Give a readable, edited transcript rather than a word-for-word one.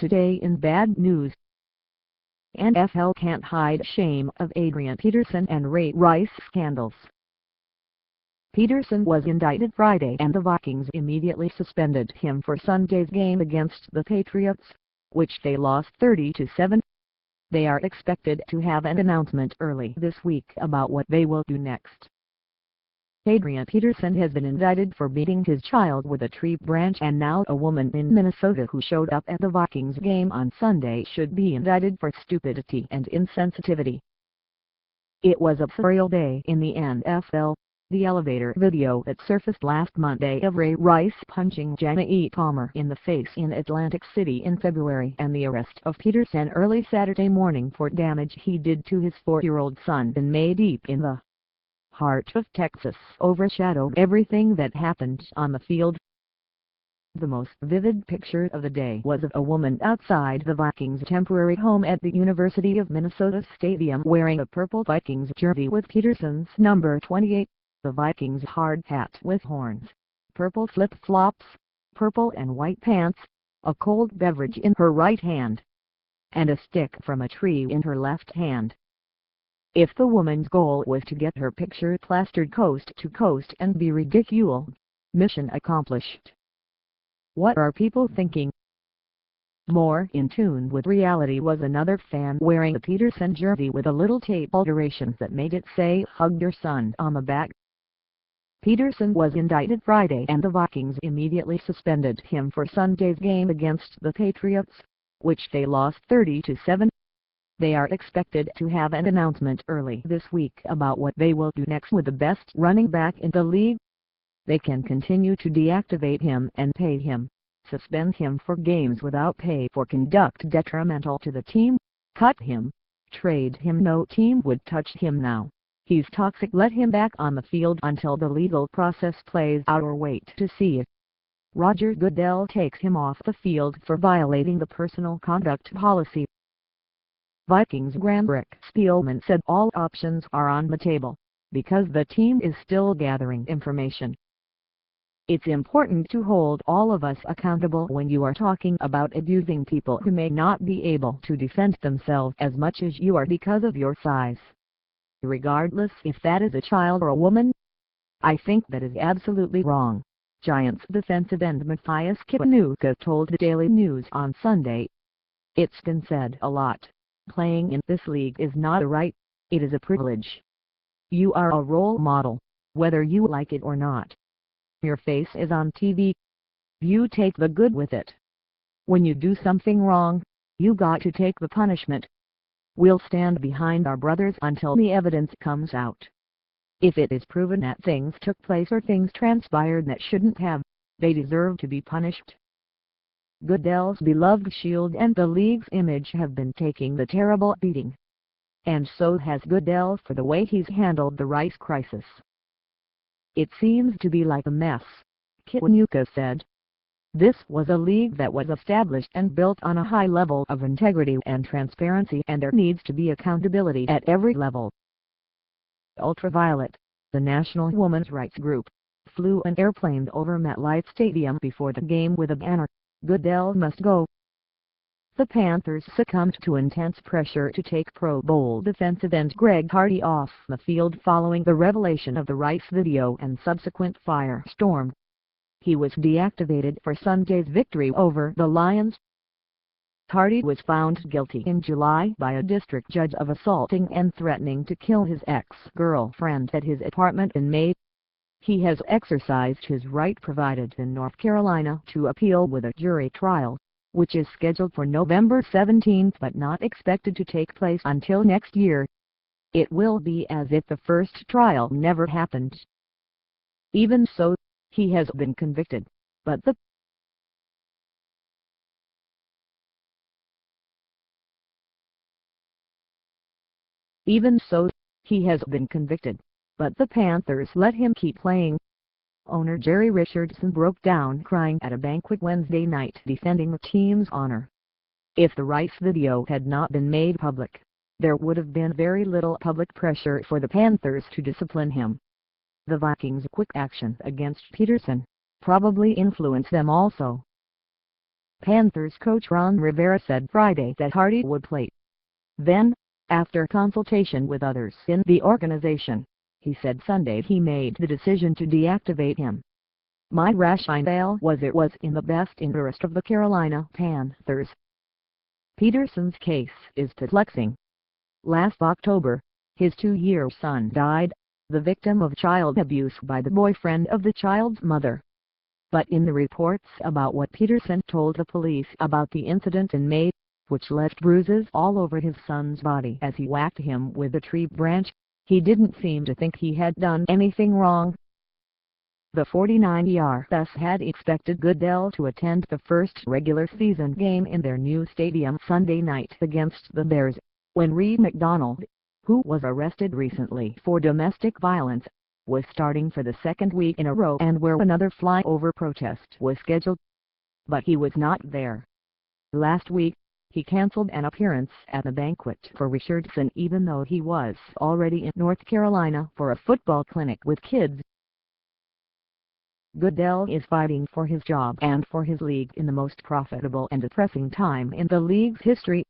Today in bad news, NFL can't hide shame of Adrian Peterson and Ray Rice scandals. Peterson was indicted Friday and the Vikings immediately suspended him for Sunday's game against the Patriots, which they lost 30-7. They are expected to have an announcement early this week about what they will do next. Adrian Peterson has been indicted for beating his child with a tree branch, and now a woman in Minnesota who showed up at the Vikings game on Sunday should be indicted for stupidity and insensitivity. It was a surreal day in the NFL. The elevator video that surfaced last Monday of Ray Rice punching Janae Palmer in the face in Atlantic City in February, and the arrest of Peterson early Saturday morning for damage he did to his 4-year-old son in May deep in the heart of Texas overshadowed everything that happened on the field. The most vivid picture of the day was of a woman outside the Vikings' temporary home at the University of Minnesota Stadium wearing a purple Vikings jersey with Peterson's number 28, the Vikings' hard hat with horns, purple flip-flops, purple and white pants, a cold beverage in her right hand, and a stick from a tree in her left hand. If the woman's goal was to get her picture plastered coast to coast and be ridiculed, mission accomplished. What are people thinking? More in tune with reality was another fan wearing a Peterson jersey with a little tape alteration that made it say "Hug your son" on the back. Peterson was indicted Friday and the Vikings immediately suspended him for Sunday's game against the Patriots, which they lost 30-7. They are expected to have an announcement early this week about what they will do next with the best running back in the league. They can continue to deactivate him and pay him, suspend him for games without pay for conduct detrimental to the team, cut him, trade him. No team would touch him now. He's toxic. Let him back on the field until the legal process plays out, or wait to see if Roger Goodell takes him off the field for violating the personal conduct policy. Vikings Graham Rick Spielman said all options are on the table, because the team is still gathering information. It's important to hold all of us accountable when you are talking about abusing people who may not be able to defend themselves as much as you are because of your size. Regardless if that is a child or a woman, I think that is absolutely wrong, Giants defensive end Mathias Kiwanuka told the Daily News on Sunday. It's been said a lot. Playing in this league is not a right, it is a privilege. You are a role model, whether you like it or not. Your face is on TV. You take the good with it. When you do something wrong, you got to take the punishment. We'll stand behind our brothers until the evidence comes out. If it is proven that things took place or things transpired that shouldn't have, they deserve to be punished. Goodell's beloved Shield and the league's image have been taking the terrible beating. And so has Goodell for the way he's handled the Rice crisis. It seems to be like a mess, Kiwanuka said. This was a league that was established and built on a high level of integrity and transparency, and there needs to be accountability at every level. Ultraviolet, the national women's rights group, flew an airplane over MetLife Stadium before the game with a banner, "Goodell must go." The Panthers succumbed to intense pressure to take Pro Bowl defensive end Greg Hardy off the field following the revelation of the Rice video and subsequent firestorm. He was deactivated for Sunday's victory over the Lions. Hardy was found guilty in July by a district judge of assaulting and threatening to kill his ex-girlfriend at his apartment in May. He has exercised his right provided in North Carolina to appeal with a jury trial, which is scheduled for November 17 but not expected to take place until next year. It will be as if the first trial never happened. Even so, he has been convicted, but the Panthers let him keep playing. Owner Jerry Richardson broke down crying at a banquet Wednesday night defending the team's honor. If the Rice video had not been made public, there would have been very little public pressure for the Panthers to discipline him. The Vikings' quick action against Peterson probably influenced them also. Panthers coach Ron Rivera said Friday that Hardy would play. Then, after consultation with others in the organization, he said Sunday he made the decision to deactivate him. "My rationale was it was in the best interest of the Carolina Panthers." Peterson's case is perplexing. Last October, his 2-year son died, the victim of child abuse by the boyfriend of the child's mother. But in the reports about what Peterson told the police about the incident in May, which left bruises all over his son's body as he whacked him with a tree branch, he didn't seem to think he had done anything wrong. The 49-year-old thus had expected Goodell to attend the first regular season game in their new stadium Sunday night against the Bears, when Reed McDonald, who was arrested recently for domestic violence, was starting for the second week in a row and where another flyover protest was scheduled. But he was not there. Last week, he canceled an appearance at the banquet for Richardson even though he was already in North Carolina for a football clinic with kids. Goodell is fighting for his job and for his league in the most profitable and depressing time in the league's history,